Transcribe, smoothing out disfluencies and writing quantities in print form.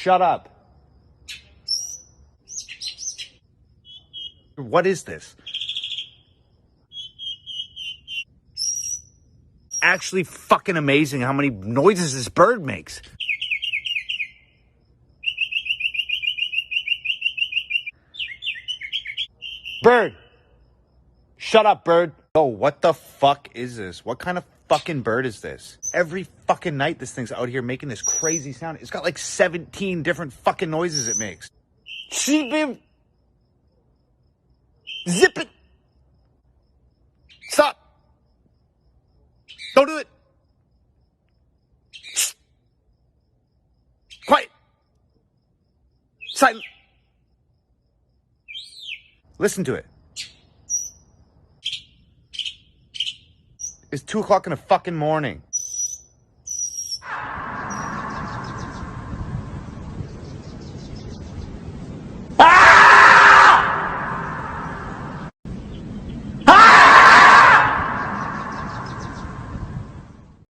Shut up. What is this? Actually fucking amazing how many noises this bird makes. Bird! Shut up, bird. Oh, what the fuck is this? What kind of fucking bird is this? Every fucking night this thing's out here making this crazy sound. It's got like 17 different fucking noises it makes. Sheep him! Zip it! Stop! Don't do it! Shh. Quiet! Silent! Listen to it. It's 2 o'clock in the fucking morning.